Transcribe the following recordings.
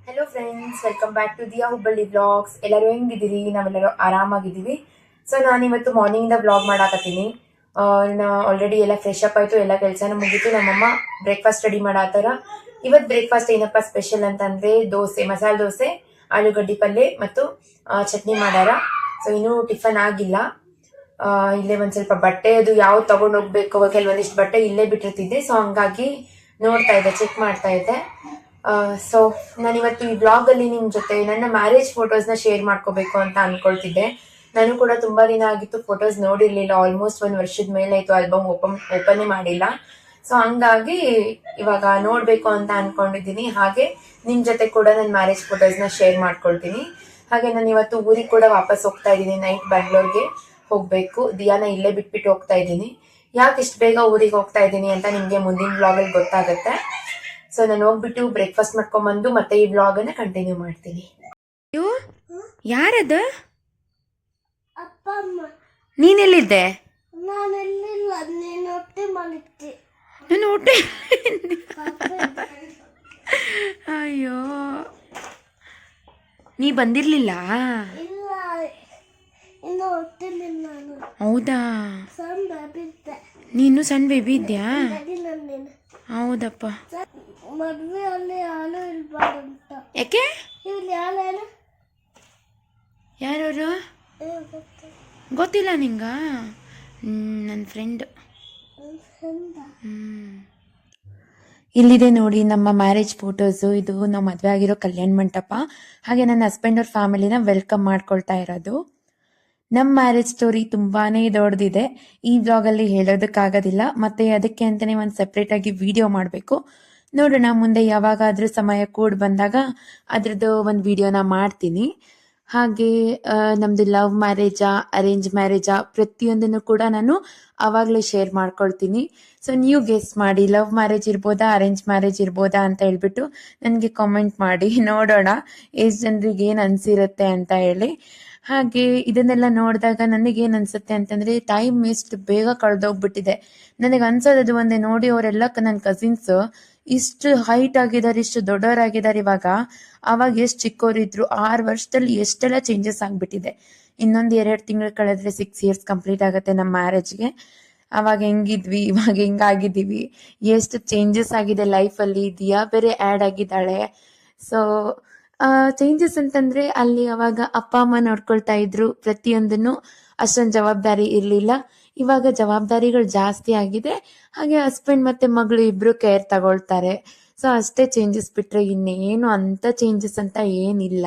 Hello friends, welcome back to Diya Hubballi vlogs. ಎಲ್ಲರೂ ಹೆಂಗಿದ್ದೀರಿ? ನಾವೆಲ್ಲರೂ ಆರಾಮಾಗಿದ್ದೀವಿ. ಸೊ ನಾನಿವತ್ತು ಮಾರ್ನಿಂಗಿಂದ ವ್ಲಾಗ್ ಮಾಡಾಕತ್ತೀನಿ. ನಾ ಆಲ್ರೆಡಿ ಎಲ್ಲ ಫ್ರೆಶ್ ಅಪ್ ಆಯಿತು, ಎಲ್ಲ ಕೆಲಸನೂ ಮುಗೀತು. ನಮ್ಮಮ್ಮ ಬ್ರೇಕ್ಫಾಸ್ಟ್ ರೆಡಿ ಮಾಡಾತಾರ. ಇವತ್ತು ಬ್ರೇಕ್ಫಾಸ್ಟ್ ಏನಪ್ಪ ಸ್ಪೆಷಲ್ ಅಂತಂದರೆ ದೋಸೆ, ಮಸಾಲೆ ದೋಸೆ, ಆಲೂಗಡ್ಡೆ ಪಲ್ಯ ಮತ್ತು ಚಟ್ನಿ ಮಾಡ್ಯಾರ. ಸೊ ಇನ್ನೂ ಟಿಫನ್ ಆಗಿಲ್ಲ. ಇಲ್ಲೇ ಒಂದು ಸ್ವಲ್ಪ ಬಟ್ಟೆ ಅದು ಯಾವ್ದು ತೊಗೊಂಡು ಹೋಗ್ಬೇಕು, ಕೆಲವೊಂದಿಷ್ಟು ಬಟ್ಟೆ ಇಲ್ಲೇ ಬಿಟ್ಟಿರ್ತಿದ್ದೆ. ಸೊ ಹಂಗಾಗಿ ನೋಡ್ತಾ ಇದ್ದೆ, ಚೆಕ್ ಮಾಡ್ತಾ ಇದ್ದೆ. ಸೊ ನಾನಿವತ್ತು ಈ ಬ್ಲಾಗಲ್ಲಿ ನಿಮ್ಮ ಜೊತೆ ನನ್ನ ಮ್ಯಾರೇಜ್ ಫೋಟೋಸ್ನ ಶೇರ್ ಮಾಡ್ಕೋಬೇಕು ಅಂತ ಅಂದ್ಕೊಳ್ತಿದ್ದೆ. ನಾನು ಕೂಡ ತುಂಬ ದಿನ ಆಗಿತ್ತು ಫೋಟೋಸ್ ನೋಡಿರಲಿಲ್ಲ. ಆಲ್ಮೋಸ್ಟ್ 1 ವರ್ಷದ ಮೇಲೆ ಆಯಿತು ಆಲ್ಬಮ್ ಓಪನೇ ಮಾಡಿಲ್ಲ. ಸೊ ಹಂಗಾಗಿ ಇವಾಗ ನೋಡಬೇಕು ಅಂತ ಅಂದ್ಕೊಂಡಿದ್ದೀನಿ. ಹಾಗೆ ನಿಮ್ಮ ಜೊತೆ ಕೂಡ ನನ್ನ ಮ್ಯಾರೇಜ್ ಫೋಟೋಸ್ನ ಶೇರ್ ಮಾಡ್ಕೊಳ್ತೀನಿ. ಹಾಗೆ ನಾನು ಇವತ್ತು ಊರಿಗೆ ಕೂಡ ವಾಪಸ್ ಹೋಗ್ತಾ ಇದ್ದೀನಿ. ನೈಟ್ ಬ್ಯಾಂಗ್ಳೂರ್ಗೆ ಹೋಗಬೇಕು. ದಿಯಾನ ಇಲ್ಲೇ ಬಿಟ್ಬಿಟ್ಟು ಹೋಗ್ತಾ ಇದ್ದೀನಿ. ಯಾಕೆ ಇಷ್ಟು ಬೇಗ ಊರಿಗೆ ಹೋಗ್ತಾ ಇದ್ದೀನಿ ಅಂತ ನಿಮಗೆ ಮುಂದಿನ ಬ್ಲಾಗಲ್ಲಿ ಗೊತ್ತಾಗುತ್ತೆ. ಸೊ ನಾನು ಹೋಗ್ಬಿಟ್ಟು ಬ್ರೇಕ್ಫಾಸ್ಟ್ ಮಾಡ್ಕೊಂಬಂದು ಮತ್ತೆ ಈ ವ್ಲಾಗನ್ನು ಕಂಟಿನ್ಯೂ ಮಾಡ್ತೀನಿ. ಯಾರದ? ನೀನೆಲ್ಲಿದ್ದೆ? ನಾನು ಹೊಟ್ಟೆ ಅಯ್ಯೋ, ನೀ ಬಂದಿರ್ಲಿಲ್ಲ? ಹೌದಾ, ನೀನು ಸಣ್ಣ ಬೇಬಿ ಇದ್ಯಾ? ಹೌದಪ್ಪ. ಯಾಕೆ? ಯಾರವರು? ಗೊತ್ತಿಲ್ಲ ನಿಂಗ? ನನ್ನ ಫ್ರೆಂಡ್. ಇಲ್ಲಿದೆ ನೋಡಿ ನಮ್ಮ ಮ್ಯಾರೇಜ್ ಫೋಟೋಸು. ಇದು ನಾವು ಮದುವೆ ಆಗಿರೋ ಕಲ್ಯಾಣ ಮಂಟಪ. ಹಾಗೆ ನನ್ನ ಹಸ್ಬೆಂಡ್ ಅವ್ರ ಫ್ಯಾಮಿಲಿನ ವೆಲ್ಕಮ್ ಮಾಡ್ಕೊಳ್ತಾ ಇರೋದು. ನಮ್ಮ ಮ್ಯಾರೇಜ್ ಸ್ಟೋರಿ ತುಂಬಾನೇ ದೊಡ್ಡದಿದೆ, ಈ ಬ್ಲಾಗಲ್ಲಿ ಹೇಳೋದಕ್ಕಾಗೋದಿಲ್ಲ. ಮತ್ತೆ ಅದಕ್ಕೆ ಅಂತಲೇ ಒಂದು ಸಪ್ರೇಟಾಗಿ ವಿಡಿಯೋ ಮಾಡಬೇಕು. ನೋಡೋಣ ಮುಂದೆ ಯಾವಾಗಾದರೂ ಸಮಯ ಕೂಡಿ ಬಂದಾಗ ಅದ್ರದ್ದು ಒಂದು ವಿಡಿಯೋನ ಮಾಡ್ತೀನಿ. ಹಾಗೆ ನಮ್ಮದು ಲವ್ ಮ್ಯಾರೇಜಾ ಅರೇಂಜ್ ಮ್ಯಾರೇಜಾ ಪ್ರತಿಯೊಂದನ್ನು ಕೂಡ ನಾನು ಆವಾಗಲೇ ಶೇರ್ ಮಾಡ್ಕೊಳ್ತೀನಿ. ಸೊ ನೀವು ಗೆಸ್ ಮಾಡಿ, ಲವ್ ಮ್ಯಾರೇಜ್ ಇರ್ಬೋದಾ ಅರೇಂಜ್ ಮ್ಯಾರೇಜ್ ಇರ್ಬೋದಾ ಅಂತ ಹೇಳ್ಬಿಟ್ಟು ನನಗೆ ಕಾಮೆಂಟ್ ಮಾಡಿ. ನೋಡೋಣ ಎಷ್ಟು ಜನರಿಗೆ ಏನು ಅನಿಸಿರುತ್ತೆ ಅಂತ ಹೇಳಿ. ಹಾಗೆ ಇದನ್ನೆಲ್ಲ ನೋಡಿದಾಗ ನನಗೇನು ಅನ್ಸುತ್ತೆ ಅಂತಂದರೆ ಟೈಮ್ ಎಷ್ಟು ಬೇಗ ಕಳೆದೋಗ್ಬಿಟ್ಟಿದೆ. ನನಗೆ ಅನ್ಸೋದು ಒಂದೇ, ನೋಡಿ ಅವರೆಲ್ಲ ನನ್ನ ಕಸಿನ್ಸ್ ಇಷ್ಟು ಹೈಟ್ ಆಗಿದ್ದಾರೆ, ಇಷ್ಟು ದೊಡ್ಡವರಾಗಿದ್ದಾರೆ ಇವಾಗ. ಆವಾಗ ಎಷ್ಟು ಚಿಕ್ಕವರಿದ್ರು. 6 ವರ್ಷದಲ್ಲಿ ಎಷ್ಟೆಲ್ಲ ಚೇಂಜಸ್ ಆಗಿಬಿಟ್ಟಿದೆ. ಇನ್ನೊಂದು 2 ತಿಂಗಳು ಕಳೆದ್ರೆ 6 ಇಯರ್ಸ್ ಕಂಪ್ಲೀಟ್ ಆಗುತ್ತೆ ನಮ್ಮ ಮ್ಯಾರೇಜ್ಗೆ. ಅವಾಗ ಹೆಂಗಿದ್ವಿ, ಇವಾಗ ಹೆಂಗಾಗಿದ್ದೀವಿ, ಎಷ್ಟು ಚೇಂಜಸ್ ಆಗಿದೆ ಲೈಫಲ್ಲಿ. ದಿಯಾ ಬೇರೆ ಆ್ಯಡ್ ಆಗಿದ್ದಾಳೆ. ಸೊ ಚೇಂಜಸ್ ಅಂತಂದರೆ ಅಲ್ಲಿ ಅವಾಗ ಅಪ್ಪ ಅಮ್ಮ ನೋಡ್ಕೊಳ್ತಾ ಇದ್ರು ಪ್ರತಿಯೊಂದನ್ನು, ಅಷ್ಟೊಂದು ಜವಾಬ್ದಾರಿ ಇರಲಿಲ್ಲ. ಇವಾಗ ಜವಾಬ್ದಾರಿಗಳು ಜಾಸ್ತಿ ಆಗಿದೆ. ಹಾಗೆ ಹಸ್ಬೆಂಡ್ ಮತ್ತು ಮಗಳು ಇಬ್ಬರು ಕೇರ್ ತಗೊಳ್ತಾರೆ. ಸೊ ಅಷ್ಟೇ ಚೇಂಜಸ್ ಬಿಟ್ಟರೆ ಇನ್ನೇನು ಅಂಥ ಚೇಂಜಸ್ ಅಂತ ಏನಿಲ್ಲ.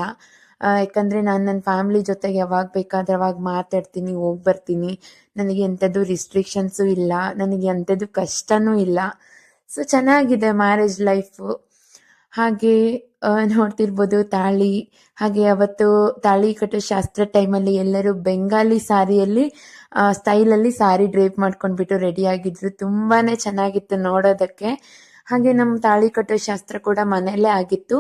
ಯಾಕಂದರೆ ನಾನು ನನ್ನ ಫ್ಯಾಮ್ಲಿ ಜೊತೆಗೆ ಯಾವಾಗ ಬೇಕಾದ್ರೆ ಅವಾಗ ಮಾತಾಡ್ತೀನಿ, ಹೋಗಿ ಬರ್ತೀನಿ. ನನಗೆ ಎಂಥದ್ದು ರಿಸ್ಟ್ರಿಕ್ಷನ್ಸು ಇಲ್ಲ, ನನಗೆ ಎಂಥದ್ದು ಕಷ್ಟನೂ ಇಲ್ಲ. ಸೊ ಚೆನ್ನಾಗಿದೆ ಮ್ಯಾರೇಜ್ ಲೈಫು. ಹಾಗೆ ನೋಡ್ತಿರ್ಬೋದು ತಾಳಿ. ಹಾಗೆ ಅವತ್ತು ತಾಳಿ ಕಟ್ಟೋ ಶಾಸ್ತ್ರ ಟೈಮಲ್ಲಿ ಎಲ್ಲರೂ ಬೆಂಗಾಲಿ ಸಾರಿಯಲ್ಲಿ ಸ್ಟೈಲಲ್ಲಿ ಸಾರಿ ಡ್ರೇಪ್ ಮಾಡ್ಕೊಂಡ್ಬಿಟ್ಟು ರೆಡಿಯಾಗಿದ್ರು. ತುಂಬಾ ಚೆನ್ನಾಗಿತ್ತು ನೋಡೋದಕ್ಕೆ. ಹಾಗೆ ನಮ್ಮ ತಾಳಿ ಕಟ್ಟೋ ಶಾಸ್ತ್ರ ಕೂಡ ಮನೆಯಲ್ಲೇ ಆಗಿತ್ತು.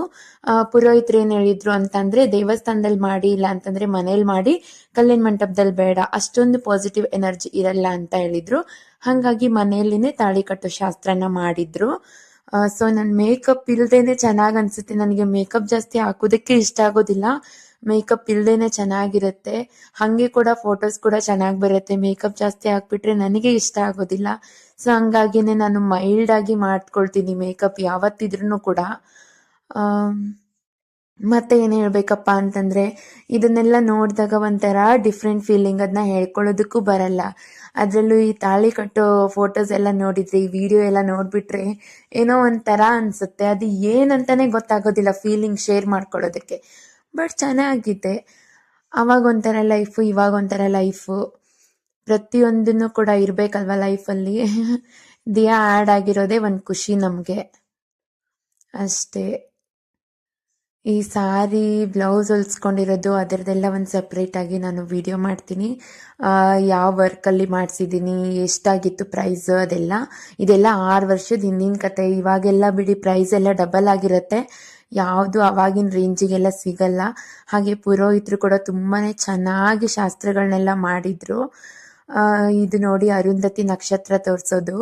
ಪುರೋಹಿತರು ಏನು ಹೇಳಿದ್ರು ಅಂತಂದರೆ ದೇವಸ್ಥಾನದಲ್ಲಿ ಮಾಡಿ, ಇಲ್ಲ ಅಂತಂದರೆ ಮನೇಲಿ ಮಾಡಿ, ಕಲ್ಯಾಣ ಮಂಟಪದಲ್ಲಿ ಬೇಡ, ಅಷ್ಟೊಂದು ಪಾಸಿಟಿವ್ ಎನರ್ಜಿ ಇರಲ್ಲ ಅಂತ ಹೇಳಿದರು. ಹಾಗಾಗಿ ಮನೆಯಲ್ಲಿನೇ ತಾಳಿ ಕಟ್ಟೋ ಶಾಸ್ತ್ರನ ಮಾಡಿದ್ರು. ಸೊ ನನ್ನ ಮೇಕಪ್ ಇಲ್ದೇನೆ ಚೆನ್ನಾಗಿ ಅನಿಸುತ್ತೆ. ನನಗೆ ಮೇಕಪ್ ಜಾಸ್ತಿ ಹಾಕೋದಕ್ಕೆ ಇಷ್ಟ ಆಗೋದಿಲ್ಲ. ಮೇಕಪ್ ಇಲ್ದೇನೆ ಚೆನ್ನಾಗಿರುತ್ತೆ. ಹಾಗೆ ಕೂಡ ಫೋಟೋಸ್ ಕೂಡ ಚೆನ್ನಾಗಿ ಬರುತ್ತೆ. ಮೇಕಪ್ ಜಾಸ್ತಿ ಹಾಕ್ಬಿಟ್ರೆ ನನಗೆ ಇಷ್ಟ ಆಗೋದಿಲ್ಲ. ಸೊ ಹಂಗಾಗಿನೇ ನಾನು ಮೈಲ್ಡಾಗಿ ಮಾಡ್ಕೊಳ್ತೀನಿ ಮೇಕಪ್ ಯಾವತ್ತಿದ್ರೂ ಕೂಡ. ಮತ್ತೆ ಏನು ಹೇಳಬೇಕಪ್ಪ ಅಂತಂದರೆ ಇದನ್ನೆಲ್ಲ ನೋಡಿದಾಗ ಒಂಥರ ಡಿಫ್ರೆಂಟ್ ಫೀಲಿಂಗ್, ಅದನ್ನ ಹೇಳ್ಕೊಳ್ಳೋದಕ್ಕೂ ಬರಲ್ಲ. ಅದರಲ್ಲೂ ಈ ತಾಳಿ ಕಟ್ಟೋ ಫೋಟೋಸ್ ಎಲ್ಲ ನೋಡಿದರೆ, ಈ ವಿಡಿಯೋ ಎಲ್ಲ ನೋಡಿಬಿಟ್ರೆ ಏನೋ ಒಂಥರ ಅನಿಸುತ್ತೆ. ಅದು ಏನಂತಲೇ ಗೊತ್ತಾಗೋದಿಲ್ಲ ಫೀಲಿಂಗ್ ಶೇರ್ ಮಾಡ್ಕೊಳ್ಳೋದಕ್ಕೆ. ಬಟ್ ಚೆನ್ನಾಗಿದೆ. ಆವಾಗ ಒಂಥರ ಲೈಫು, ಇವಾಗ ಒಂಥರ ಲೈಫು. ಪ್ರತಿಯೊಂದನ್ನು ಕೂಡ ಇರಬೇಕಲ್ವ ಲೈಫಲ್ಲಿ. ದಿಯಾ ಆ್ಯಡ್ ಆಗಿರೋದೇ ಒಂದು ಖುಷಿ ನಮಗೆ ಅಷ್ಟೇ. ಈ ಸಾರಿ ಬ್ಲೌಸ್ ಹೊಲ್ಸ್ಕೊಂಡಿರೋದು ಅದರದ್ದೆಲ್ಲ ಒಂದು ಸಪ್ರೇಟಾಗಿ ನಾನು ವಿಡಿಯೋ ಮಾಡ್ತೀನಿ. ಯಾವ ವರ್ಕಲ್ಲಿ ಮಾಡಿಸಿದ್ದೀನಿ, ಎಷ್ಟಾಗಿತ್ತು ಪ್ರೈಸ್ ಅದೆಲ್ಲ. ಇದೆಲ್ಲ 6 ವರ್ಷದ ಹಿಂದಿನ ಕತೆ. ಇವಾಗೆಲ್ಲ ಬಿಡಿ ಪ್ರೈಸ್ ಎಲ್ಲ ಡಬಲ್ ಆಗಿರುತ್ತೆ. ಯಾವುದು ಆವಾಗಿನ ರೇಂಜಿಗೆಲ್ಲ ಸಿಗಲ್ಲ. ಹಾಗೆ ಪುರೋಹಿತರು ಕೂಡ ತುಂಬಾ ಚೆನ್ನಾಗಿ ಶಾಸ್ತ್ರಗಳನ್ನೆಲ್ಲ ಮಾಡಿದರು. ಇದು ನೋಡಿ ಅರುಂಧತಿ ನಕ್ಷತ್ರ ತೋರಿಸೋದು.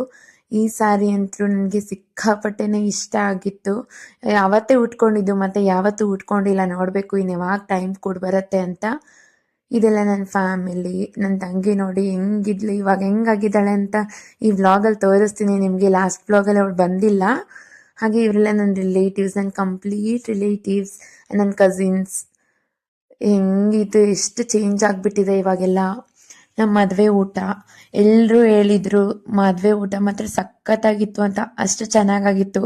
ಈ ಸಾರಿ ಅಂತೂ ನನಗೆ ಸಿಕ್ಕಾಪಟ್ಟೆನೇ ಇಷ್ಟ ಆಗಿತ್ತು. ಅವತ್ತೇ ಉಟ್ಕೊಂಡಿದ್ದು, ಮತ್ತು ಯಾವತ್ತೂ ಉಟ್ಕೊಂಡಿಲ್ಲ. ನೋಡಬೇಕು ಇನ್ನು ಯಾವಾಗ ಟೈಮ್ ಕೂಡ ಬರುತ್ತೆ ಅಂತ. ಇದೆಲ್ಲ ನನ್ನ ಫ್ಯಾಮಿಲಿ. ನನ್ನ ತಂಗಿ ನೋಡಿ ಹೆಂಗಿದ್ಲು, ಇವಾಗ ಹೆಂಗಾಗಿದ್ದಾಳೆ ಅಂತ ಈ ವ್ಲಾಗಲ್ಲಿ ತೋರಿಸ್ತೀನಿ ನಿಮಗೆ. ಲಾಸ್ಟ್ ವ್ಲಾಗಲ್ಲಿ ಅವಳು ಬಂದಿಲ್ಲ. ಹಾಗೆ ಇವರೆಲ್ಲ ನನ್ನ ರಿಲೇಟಿವ್ಸ್, ನನ್ನ ಕಂಪ್ಲೀಟ್ ರಿಲೇಟಿವ್ಸ್, ನನ್ನ ಕಸಿನ್ಸ್. ಹೆಂಗಿತ್ತು, ಎಷ್ಟು ಚೇಂಜ್ ಆಗಿಬಿಟ್ಟಿದೆ ಇವಾಗೆಲ್ಲ. ನಮ್ಮ ಮದುವೆ ಊಟ ಎಲ್ಲರೂ ಹೇಳಿದರು, ಮದುವೆ ಊಟ ಮಾತ್ರ ಸಖತ್ತಾಗಿತ್ತು ಅಂತ. ಅಷ್ಟು ಚೆನ್ನಾಗಾಗಿತ್ತು.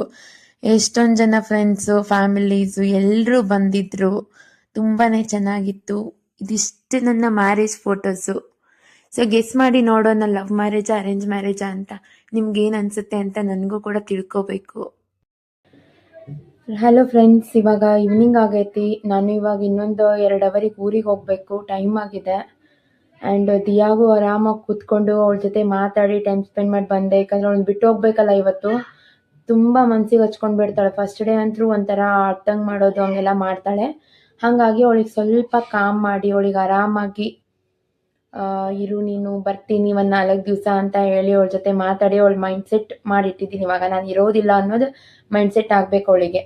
ಎಷ್ಟೊಂದು ಜನ ಫ್ರೆಂಡ್ಸು, ಫ್ಯಾಮಿಲೀಸು ಎಲ್ಲರೂ ಬಂದಿದ್ದರು. ತುಂಬಾ ಚೆನ್ನಾಗಿತ್ತು. ಇದಿಷ್ಟು ನನ್ನ ಮ್ಯಾರೇಜ್ ಫೋಟೋಸು. ಸೊ ಗೆಸ್ ಮಾಡಿ ನೋಡೋಣ, ಲವ್ ಮ್ಯಾರೇಜಾ ಅರೇಂಜ್ ಮ್ಯಾರೇಜಾ ಅಂತ. ನಿಮ್ಗೇನು ಅನಿಸುತ್ತೆ ಅಂತ ನನಗೂ ಕೂಡ ತಿಳ್ಕೋಬೇಕು. ಹಲೋ ಫ್ರೆಂಡ್ಸ್, ಇವಾಗ ಈವ್ನಿಂಗ್ ಆಗೈತಿ. ನಾನು ಇವಾಗ ಇನ್ನೊಂದು 2 ಅವರಿಗೆ ಊರಿಗೆ ಹೋಗಬೇಕು, ಟೈಮ್ ಆಗಿದೆ. ಆ್ಯಂಡ್ ದಿಯಾಗೂ ಆರಾಮಾಗಿ ಕೂತ್ಕೊಂಡು ಅವಳ ಜೊತೆ ಮಾತಾಡಿ ಟೈಮ್ ಸ್ಪೆಂಡ್ ಮಾಡಿ ಬಂದೆ. ಯಾಕಂದರೆ ಅವಳನ್ನ ಬಿಟ್ಟು ಹೋಗ್ಬೇಕಲ್ಲ ಇವತ್ತು. ತುಂಬ ಮನ್ಸಿಗೆ ಹಚ್ಕೊಂಡು ಬಿಡ್ತಾಳೆ. ಫಸ್ಟ್ ಡೇ ಅಂತೂ ಒಂಥರ ಅಟ್ಟಂಗೆ ಮಾಡೋದು ಹಂಗೆಲ್ಲ ಮಾಡ್ತಾಳೆ. ಹಾಗಾಗಿ ಅವಳಿಗೆ ಸ್ವಲ್ಪ ಕಾಮ್ ಮಾಡಿ ಅವಳಿಗೆ ಆರಾಮಾಗಿ ಇರು ನೀನು ಬರ್ತೀನಿ ಒಂದು 4 ದಿವಸ ಅಂತ ಹೇಳಿ ಅವಳ ಜೊತೆ ಮಾತಾಡಿ ಅವಳ ಮೈಂಡ್ಸೆಟ್ ಮಾಡಿಟ್ಟಿದ್ದೀನಿ. ಇವಾಗ ನಾನು ಇರೋದಿಲ್ಲ ಅನ್ನೋದು ಮೈಂಡ್ಸೆಟ್ ಆಗಬೇಕು ಅವಳಿಗೆ.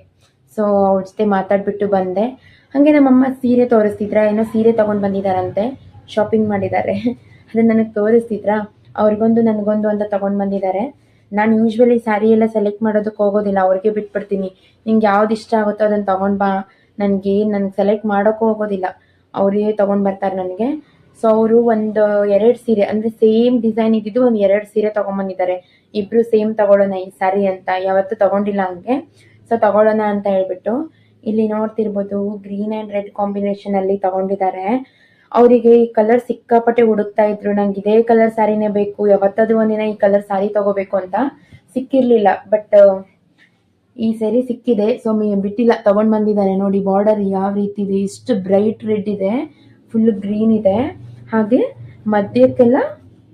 ಸೊ ಅವಳ ಜೊತೆ ಮಾತಾಡಿಬಿಟ್ಟು ಬಂದೆ. ಹಾಗೆ ನಮ್ಮಮ್ಮ ಸೀರೆ ತೋರಿಸ್ತಿದ್ರ, ಏನೋ ಸೀರೆ ತೊಗೊಂಡು ಬಂದಿದ್ದಾರಂತೆ, ಶಾಪಿಂಗ್ ಮಾಡಿದ್ದಾರೆ. ಅದನ್ನು ನನಗೆ ತೋರಿಸ್ತಿದ್ರಾ. ಅವ್ರಿಗೊಂದು ನನಗೊಂದು ಅಂತ ತೊಗೊಂಡು ಬಂದಿದ್ದಾರೆ. ನಾನು ಯೂಶ್ವಲಿ ಸ್ಯಾರಿ ಎಲ್ಲ ಸೆಲೆಕ್ಟ್ ಮಾಡೋದಕ್ಕೆ ಹೋಗೋದಿಲ್ಲ, ಅವ್ರಿಗೆ ಬಿಟ್ಬಿಡ್ತೀನಿ. ನಿಂಗೆ ಯಾವ್ದು ಇಷ್ಟ ಆಗುತ್ತೋ ಅದನ್ನು ತೊಗೊಂಡು ಬಾ, ನನಗೆ ಸೆಲೆಕ್ಟ್ ಮಾಡೋಕ್ಕೂ ಹೋಗೋದಿಲ್ಲ, ಅವರೇ ತೊಗೊಂಡು ಬರ್ತಾರೆ ನನಗೆ. ಸೊ ಅವರು ಒಂದು 2 ಸೀರೆ, ಅಂದರೆ ಸೇಮ್ ಡಿಸೈನ್ ಇದ್ದಿದ್ದು ಒಂದು 2 ಸೀರೆ ತೊಗೊಂಬಂದಿದ್ದಾರೆ. ಇಬ್ಬರು ಸೇಮ್ ತೊಗೊಳ್ಳೋಣ ಈ ಸ್ಯಾರಿ ಅಂತ, ಯಾವತ್ತೂ ತೊಗೊಂಡಿಲ್ಲ ಹಂಗೆ. ಸೊ ತೊಗೊಳ್ಳೋಣ ಅಂತ ಹೇಳ್ಬಿಟ್ಟು ಇಲ್ಲಿ ನೋಡ್ತಿರ್ಬೋದು, ಗ್ರೀನ್ ಆ್ಯಂಡ್ ರೆಡ್ ಕಾಂಬಿನೇಷನಲ್ಲಿ ತೊಗೊಂಡಿದ್ದಾರೆ. ಅವರಿಗೆ ಈ ಕಲರ್ ಸಿಕ್ಕಾಪಟ್ಟೆ ಹುಡುಕ್ತಾ ಇದ್ರು, ನಂಗೆ ಇದೇ ಕಲರ್ ಸ್ಯಾರಿನೇ ಬೇಕು, ಯಾವತ್ತಾದ್ರೂ ಒಂದಿನ ಈ ಕಲರ್ ಸ್ಯಾರಿ ತೊಗೋಬೇಕು ಅಂತ. ಸಿಕ್ಕಿರಲಿಲ್ಲ, ಬಟ್ ಈ ಸ್ಯಾರಿ ಸಿಕ್ಕಿದೆ. ಸೊ ಬಿಟ್ಟಿಲ್ಲ, ತೊಗೊಂಡು ಬಂದಿದ್ದಾರೆ. ನೋಡಿ ಬಾರ್ಡರ್ ಯಾವ ರೀತಿ ಇದೆ, ಇಷ್ಟು ಬ್ರೈಟ್ ರೆಡ್ ಇದೆ, ಫುಲ್ ಗ್ರೀನ್ ಇದೆ. ಹಾಗೆ ಮಧ್ಯಕ್ಕೆಲ್ಲ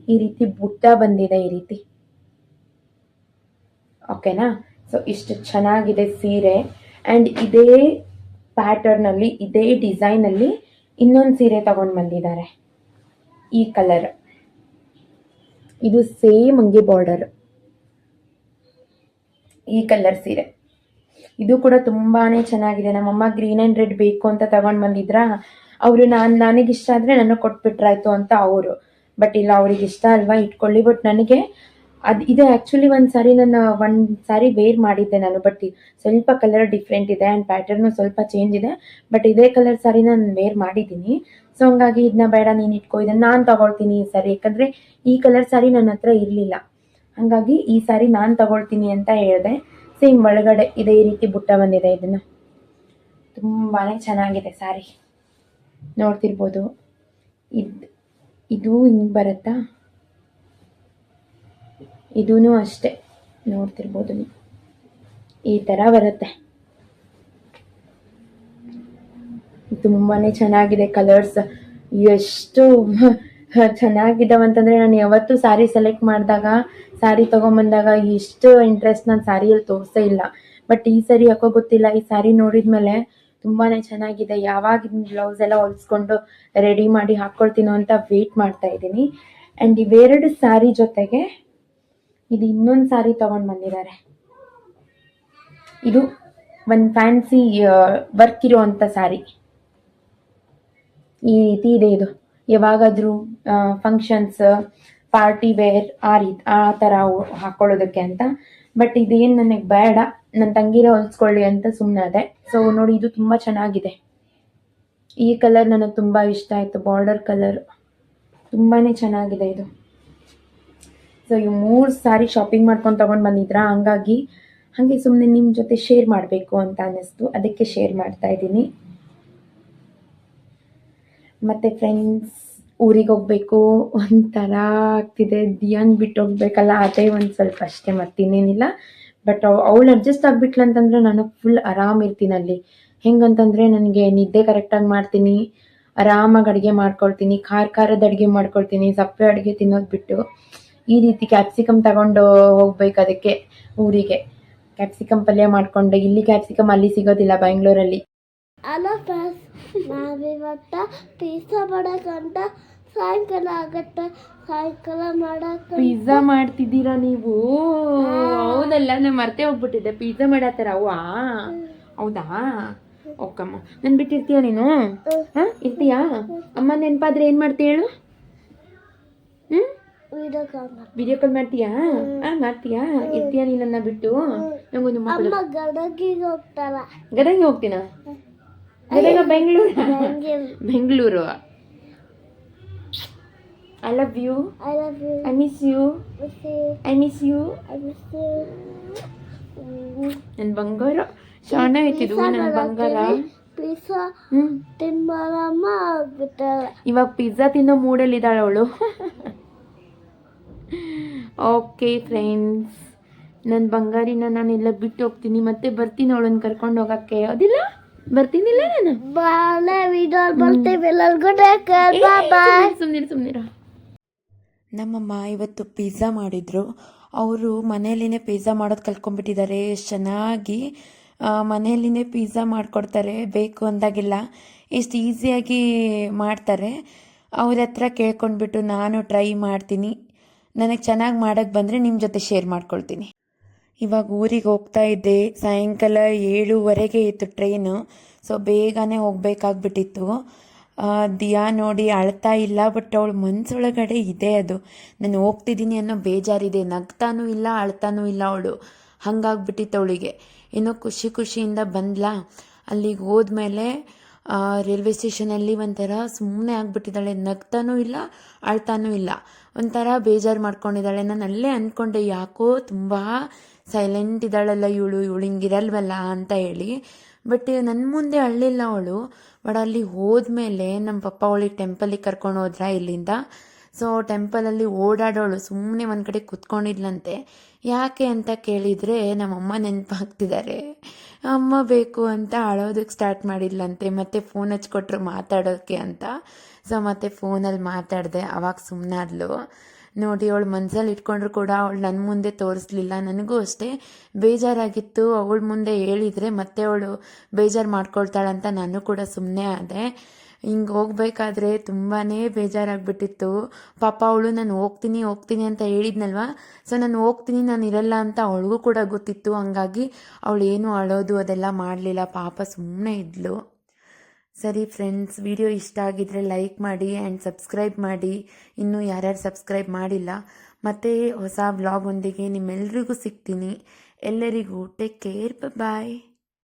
ಈ ರೀತಿ ಬುಟ್ಟ ಬಂದಿದೆ, ಈ ರೀತಿ. ಓಕೆನಾ. ಸೊ ಇಷ್ಟು ಚೆನ್ನಾಗಿದೆ ಸೀರೆ. ಆ್ಯಂಡ್ ಇದೇ ಪ್ಯಾಟರ್ನಲ್ಲಿ, ಇದೇ ಡಿಸೈನಲ್ಲಿ ಇನ್ನೊಂದು ಸೀರೆ ತಗೊಂಡು ಬಂದಿದ್ದಾರೆ, ಈ ಕಲರ್. ಇದು ಸೇಮ್ ಹಂಗೆ ಬಾರ್ಡರ್, ಈ ಕಲರ್ ಸೀರೆ. ಇದು ಕೂಡ ತುಂಬಾ ಚೆನ್ನಾಗಿದೆ. ನಮ್ಮಮ್ಮ ಗ್ರೀನ್ ಆ್ಯಂಡ್ ರೆಡ್ ಬೇಕು ಅಂತ ತಗೊಂಡು ಬಂದಿದ್ರಾ. ಅವರು ನನಗಿಷ್ಟ ಆದರೆ ನನಗೆ ಕೊಟ್ಬಿಟ್ರಾಯ್ತು ಅಂತ ಅವರು. ಬಟ್ ಇಲ್ಲ, ಅವ್ರಿಗೆ ಇಷ್ಟ ಅಲ್ವಾ, ಇಟ್ಕೊಳ್ಳಿ. ಬಟ್ ನನಗೆ ಇದು ಆ್ಯಕ್ಚುಲಿ ಒಂದು ಸಾರಿ ವೇರ್ ಮಾಡಿದ್ದೆ ನಾನು. ಬಟ್ ಸ್ವಲ್ಪ ಕಲರ್ ಡಿಫ್ರೆಂಟ್ ಇದೆ ಆ್ಯಂಡ್ ಪ್ಯಾಟರ್ನು ಸ್ವಲ್ಪ ಚೇಂಜ್ ಇದೆ. ಬಟ್ ಇದೇ ಕಲರ್ ಸಾರಿ ನಾನು ವೇರ್ ಮಾಡಿದ್ದೀನಿ. ಸೊ ಹಂಗಾಗಿ ಇದನ್ನ ಬೇಡ, ನೀನು ಇಟ್ಕೋ, ಇದನ್ನು ನಾನು ತಗೊಳ್ತೀನಿ ಈ ಸಾರಿ. ಯಾಕಂದರೆ ಈ ಕಲರ್ ಸಾರಿ ನನ್ನ ಹತ್ರ ಇರಲಿಲ್ಲ, ಹಾಗಾಗಿ ಈ ಸಾರಿ ನಾನು ತಗೊಳ್ತೀನಿ ಅಂತ ಹೇಳಿದೆ. ಸೇಮ್ ಒಳಗಡೆ ಇದೇ ರೀತಿ ಬುಟ್ಟ ಬಂದಿದೆ. ಇದನ್ನು ತುಂಬಾ ಚೆನ್ನಾಗಿದೆ ಸ್ಯಾರಿ, ನೋಡ್ತಿರ್ಬೋದು. ಇದು ಹಿಂಗೆ ಬರುತ್ತಾ, ಇದೂ ಅಷ್ಟೇ, ನೋಡ್ತಿರ್ಬೋದು ನೀವು, ಈ ಥರ ಬರುತ್ತೆ. ತುಂಬಾ ಚೆನ್ನಾಗಿದೆ ಕಲರ್ಸ್. ಎಷ್ಟು ಚೆನ್ನಾಗಿದ್ದಾವಂತಂದರೆ, ನಾನು ಯಾವತ್ತೂ ಸ್ಯಾರಿ ಸೆಲೆಕ್ಟ್ ಮಾಡಿದಾಗ, ಸ್ಯಾರಿ ತೊಗೊಂಬಂದಾಗ ಎಷ್ಟು ಇಂಟ್ರೆಸ್ಟ್ ನಾನು ಸ್ಯಾರಿಯಲ್ಲಿ ತೋರಿಸೇ ಇಲ್ಲ. ಬಟ್ ಈ ಸಾರಿ ಯಾಕೋ ಗೊತ್ತಿಲ್ಲ, ಈ ಸ್ಯಾರಿ ನೋಡಿದ ಮೇಲೆ ತುಂಬಾ ಚೆನ್ನಾಗಿದೆ. ಯಾವಾಗ ಬ್ಲೌಸ್ ಎಲ್ಲ ಹೊಲಿಸ್ಕೊಂಡು ರೆಡಿ ಮಾಡಿ ಹಾಕ್ಕೊಳ್ತೀನೋ ಅಂತ ವೆಯ್ಟ್ ಮಾಡ್ತಾ ಇದ್ದೀನಿ. ಆ್ಯಂಡ್ ಇವೆರಡು ಸ್ಯಾರಿ ಜೊತೆಗೆ ಇದು ಇನ್ನೊಂದು ಸ್ಯಾರಿ ತೊಗೊಂಡು ಬಂದಿದ್ದಾರೆ. ಇದು ಒಂದು ಫ್ಯಾನ್ಸಿ ವರ್ಕ್ ಇರೋವಂಥ ಸ್ಯಾರಿ. ಈ ರೀತಿ ಇದೆ. ಇದು ಯಾವಾಗಾದರೂ ಫಂಕ್ಷನ್ಸ್, ಪಾರ್ಟಿ ವೇರ್ ಆ ಥರ ಹಾಕ್ಕೊಳ್ಳೋದಕ್ಕೆ ಅಂತ. ಬಟ್ ಇದೇನು ನನಗೆ ಬೇಡ, ನನ್ನ ತಂಗಿರ ಹೊಲಿಸ್ಕೊಳ್ಳಿ ಅಂತ ಸುಮ್ಮನಾದೆ. ಸೊ ನೋಡಿ, ಇದು ತುಂಬ ಚೆನ್ನಾಗಿದೆ. ಈ ಕಲರ್ ನನಗೆ ತುಂಬ ಇಷ್ಟ ಆಯಿತು, ಬಾರ್ಡರ್ ಕಲರ್ ತುಂಬಾ ಚೆನ್ನಾಗಿದೆ ಇದು. ಸೊ ಈ 3 ಸ್ಯಾರಿ ಶಾಪಿಂಗ್ ಮಾಡ್ಕೊಂಡು ತೊಗೊಂಡು ಬಂದಿದ್ರಾ, ಹಾಗೆ ಸುಮ್ಮನೆ ನಿಮ್ಮ ಜೊತೆ ಶೇರ್ ಮಾಡಬೇಕು ಅಂತ ಅನ್ನಿಸ್ತು, ಅದಕ್ಕೆ ಶೇರ್ ಮಾಡ್ತಾ ಇದ್ದೀನಿ. ಮತ್ತು ಫ್ರೆಂಡ್ಸ್, ಊರಿಗೆ ಹೋಗಬೇಕು, ಒಂಥರ ಆಗ್ತಿದೆ. ದಿಯಾನ್ ಬಿಟ್ಟು ಹೋಗ್ಬೇಕಲ್ಲ, ಅದೇ ಒಂದು ಸ್ವಲ್ಪ ಅಷ್ಟೇ, ಮತ್ತಿನ್ನೇನಿಲ್ಲ. ಬಟ್ ಅವಳು ಅಡ್ಜಸ್ಟ್ ಆಗಿಬಿಟ್ಲು ಅಂತಂದರೆ ನಾನು ಫುಲ್ ಆರಾಮಿರ್ತೀನಿ ಅಲ್ಲಿ. ಹೆಂಗಂತಂದರೆ ನನಗೆ ನಿದ್ದೆ ಕರೆಕ್ಟಾಗಿ ಮಾಡ್ತೀನಿ, ಆರಾಮಾಗಿ ಅಡುಗೆ ಮಾಡ್ಕೊಳ್ತೀನಿ, ಖಾರದ ಅಡುಗೆ ಮಾಡ್ಕೊಳ್ತೀನಿ, ಸಪ್ಪೆ ಅಡುಗೆ ತಿನ್ನೋದು ಬಿಟ್ಟು. ಈ ರೀತಿ ಕ್ಯಾಪ್ಸಿಕಮ್ ತಗೊಂಡು ಹೋಗ್ಬೇಕು ಅದಕ್ಕೆ ಊರಿಗೆ. ಕ್ಯಾಪ್ಸಿಕಮ್ ಪಲ್ಯ ಮಾಡಿಕೊಂಡೆ. ಇಲ್ಲಿ ಕ್ಯಾಪ್ಸಿಕಮ್ ಅಲ್ಲಿ ಸಿಗೋದಿಲ್ಲ ಬೆಂಗಳೂರಲ್ಲಿ. ಅಲ್ಲ ಫ್ರೆಂಡ್ಸ್, ನಾವಿವತ್ತ ಪಿಜ್ಜಾ ಮಾಡೋಕ್ಕಂತ ಸಾಯಂಕಾಲ ಆಗುತ್ತೆ. ಸಾಯಂಕಾಲ ಮಾಡಕ್ಕೆ ಪಿಜ್ಜಾ ಮಾಡ್ತಿದ್ದೀರಾ ನೀವು? ಹೌದಲ್ಲ, ನಾನು ಮರ್ತೇ ಹೋಗ್ಬಿಟ್ಟಿದ್ದೆ. ಪಿಜ್ಜಾ ಮಾಡತ್ತಾರ ಅವ್ವ? ಹೌದಾ? ಓಕಮ್ಮ, ನನ್ ಬಿಟ್ಟಿರ್ತೀಯ ನೀನು? ಹಾಂ, ಇರ್ತೀಯಾ? ಅಮ್ಮ ನೆನಪಾದ್ರೆ ಏನು ಮಾಡ್ತೀಯ ಹೇಳು? ವಿಡಿಯೋ ಕಾಲ್ ಮಾಡ್ತೀಯಾ? ಮಾಡ್ತೀಯಾ? ಇರ್ತೀಯಾ ನೀನು ನನ್ನ ಬಿಟ್ಟು? ನಂಗೊಂದು ಅಮ್ಮ ಗದಗಿಗೆ ಹೋಗ್ತಾರ. ಗದಗಿಗೆ ಹೋಗ್ತೀನ? Gadag Bengaluru. I love you. I miss you. I miss you. ನನ್ನ ಬಂಗಾರ ಶಾಣ ಐತಿದು, ನನ್ನ ಬಂಗಾರ. ಪಿಜ್ಜಾ ತಿನ್ನಬಾರಮ್ಮ ಆಗ್ಬಿಟ್ಟಾಳೆ. ಇವಾಗ ಪಿಜ್ಜಾ ತಿನ್ನೋ ಮೂಡಲ್ಲಿ ಇದ್ದಾಳೆ ಅವಳು. ಓಕೆ ಫ್ರೆಂಡ್ಸ್, ನನ್ನ ಬಂಗಾರಿನ ನಾನೆಲ್ಲ ಬಿಟ್ಟು ಹೋಗ್ತೀನಿ, ಮತ್ತೆ ಬರ್ತೀನಿ ಅವಳನ್ನು ಕರ್ಕೊಂಡು ಹೋಗಕ್ಕೆ. ಅದಿಲ್ಲ ಬರ್ತೀನಿಲ್ಲ ನಾನು. ಸುಮ್ಮನಿರು. ನಮ್ಮಮ್ಮ ಇವತ್ತು ಪಿಜ್ಜಾ ಮಾಡಿದ್ರು. ಅವರು ಮನೆಯಲ್ಲಿನೇ ಪಿಜ್ಜಾ ಮಾಡೋದು ಕಲ್ತ್ಕೊಂಡ್ಬಿಟ್ಟಿದ್ದಾರೆ. ಎಷ್ಟು ಚೆನ್ನಾಗಿ ಮನೆಯಲ್ಲಿನೇ ಪಿಜ್ಜಾ ಮಾಡಿಕೊಡ್ತಾರೆ, ಬೇಕು ಅಂದಾಗೆಲ್ಲ ಎಷ್ಟು ಈಸಿಯಾಗಿ ಮಾಡ್ತಾರೆ. ಅವ್ರ ಹತ್ರ ಕೇಳ್ಕೊಂಡ್ಬಿಟ್ಟು ನಾನು ಟ್ರೈ ಮಾಡ್ತೀನಿ. ನನಗೆ ಚೆನ್ನಾಗಿ ಮಾಡೋಕ್ಕೆ ಬಂದರೆ ನಿಮ್ಮ ಜೊತೆ ಶೇರ್ ಮಾಡ್ಕೊಳ್ತೀನಿ. ಇವಾಗ ಊರಿಗೆ ಹೋಗ್ತಾ ಇದ್ದೆ. ಸಾಯಂಕಾಲ 7:15 ಇತ್ತು ಟ್ರೈನು. ಸೊ ಬೇಗನೆ ಹೋಗ್ಬೇಕಾಗ್ಬಿಟ್ಟಿತ್ತು. ದಿಯಾ ನೋಡಿ ಅಳ್ತಾ ಇಲ್ಲ, ಬಟ್ ಅವಳು ಮನಸ್ಸೊಳಗಡೆ ಇದೆ ಅದು, ನಾನು ಹೋಗ್ತಿದ್ದೀನಿ ಅನ್ನೋ ಬೇಜಾರಿದೆ. ನಗ್ತಾನೂ ಇಲ್ಲ, ಅಳ್ತಾನೂ ಇಲ್ಲ ಅವಳು. ಹಾಗಾಗ್ಬಿಟ್ಟಿತ್ತು ಅವಳಿಗೆ. ಏನೋ ಖುಷಿಯಿಂದ ಬಂದ್ಲಾ. ಅಲ್ಲಿಗೆ ಹೋದ್ಮೇಲೆ ರೈಲ್ವೆ ಸ್ಟೇಷನಲ್ಲಿ ಒಂಥರ ಸುಮ್ಮನೆ ಆಗ್ಬಿಟ್ಟಿದ್ದಾಳೆ. ನಗ್ತಾನೂ ಇಲ್ಲ, ಅಳ್ತಾನೂ ಇಲ್ಲ, ಒಂಥರ ಬೇಜಾರು ಮಾಡ್ಕೊಂಡಿದ್ದಾಳೆ. ನಾನು ಅಲ್ಲೇ ಅಂದ್ಕೊಂಡೆ, ಯಾಕೋ ತುಂಬ ಸೈಲೆಂಟ್ ಇದ್ದಾಳಲ್ಲ ಇವಳು ಹಿಂಗಿರಲ್ವಲ್ಲ ಅಂತ ಹೇಳಿ. ಬಟ್ ನನ್ನ ಮುಂದೆ ಅಳ್ಳಿಲ್ಲ ಅವಳು. ಬಟ್ ಅಲ್ಲಿ ಹೋದ್ಮೇಲೆ ನಮ್ಮ ಪಪ್ಪ ಅವಳಿಗೆ ಟೆಂಪಲಿಗೆ ಕರ್ಕೊಂಡು ಹೋದ್ರ ಇಲ್ಲಿಂದ. ಸೊ ಟೆಂಪಲಲ್ಲಿ ಓಡಾಡೋಳು, ಸುಮ್ಮನೆ ಒಂದು ಕಡೆ ಕುತ್ಕೊಂಡಿದ್ಲಂತೆ. ಯಾಕೆ ಅಂತ ಕೇಳಿದರೆ ನಮ್ಮಮ್ಮ ನೆನಪಾಗ್ತಿದ್ದಾರೆ. ಅಮ್ಮ ಬೇಕು ಅಂತ ಅಳೋದಕ್ಕೆ ಸ್ಟಾರ್ಟ್ ಮಾಡಿದ್ಲಂತೆ. ಮತ್ತು ಫೋನ್ ಹಚ್ಕೊಟ್ರು ಮಾತಾಡೋಕ್ಕೆ ಅಂತ. ಸೊ ಮತ್ತೆ ಫೋನಲ್ಲಿ ಮಾತಾಡಿದೆ, ಅವಾಗ ಸುಮ್ಮನಾದ್ಲು. ನೋಡಿ, ಅವಳು ಮನಸ್ಸಲ್ಲಿ ಇಟ್ಕೊಂಡ್ರು ಕೂಡ ಅವಳು ನನ್ನ ಮುಂದೆ ತೋರಿಸ್ಲಿಲ್ಲ. ನನಗೂ ಅಷ್ಟೇ ಬೇಜಾರಾಗಿತ್ತು. ಅವಳ ಮುಂದೆ ಹೇಳಿದರೆ ಮತ್ತೆ ಅವಳು ಬೇಜಾರು ಮಾಡ್ಕೊಳ್ತಾಳಂತ ನಾನು ಕೂಡ ಸುಮ್ಮನೆ ಆದೆ. ಹಿಂಗೆ ಹೋಗ್ಬೇಕಾದ್ರೆ ತುಂಬಾ ಬೇಜಾರಾಗ್ಬಿಟ್ಟಿತ್ತು. ಪಾಪ ಅವಳು ನಾನು ಹೋಗ್ತೀನಿ ಅಂತ ಹೇಳಿದ್ನಲ್ವ. ಸೊ ನಾನು ಹೋಗ್ತೀನಿ, ನಾನು ಇರಲ್ಲ ಅಂತ ಅವಳಿಗೂ ಕೂಡ ಗೊತ್ತಿತ್ತು. ಹಂಗಾಗಿ ಅವಳು ಏನು ಅಳೋದು ಅದೆಲ್ಲ ಮಾಡಲಿಲ್ಲ, ಪಾಪ ಸುಮ್ಮನೆ ಇದ್ಲು. ಸರಿ ಫ್ರೆಂಡ್ಸ್, ವಿಡಿಯೋ ಇಷ್ಟ ಆಗಿದ್ರೆ ಲೈಕ್ ಮಾಡಿ ಆ್ಯಂಡ್ ಸಬ್ಸ್ಕ್ರೈಬ್ ಮಾಡಿ. ಇನ್ನೂ ಯಾರ್ಯಾರು ಸಬ್ಸ್ಕ್ರೈಬ್ ಮಾಡಿಲ್ಲ. ಮತ್ತು ಹೊಸ ವ್ಲಾಗ್ ಒಂದಿಗೆ ನಿಮ್ಮೆಲ್ರಿಗೂ ಸಿಗ್ತೀನಿ. ಎಲ್ಲರಿಗೂ ಟೇಕ್ ಕೇರ್, ಬಾಯ್.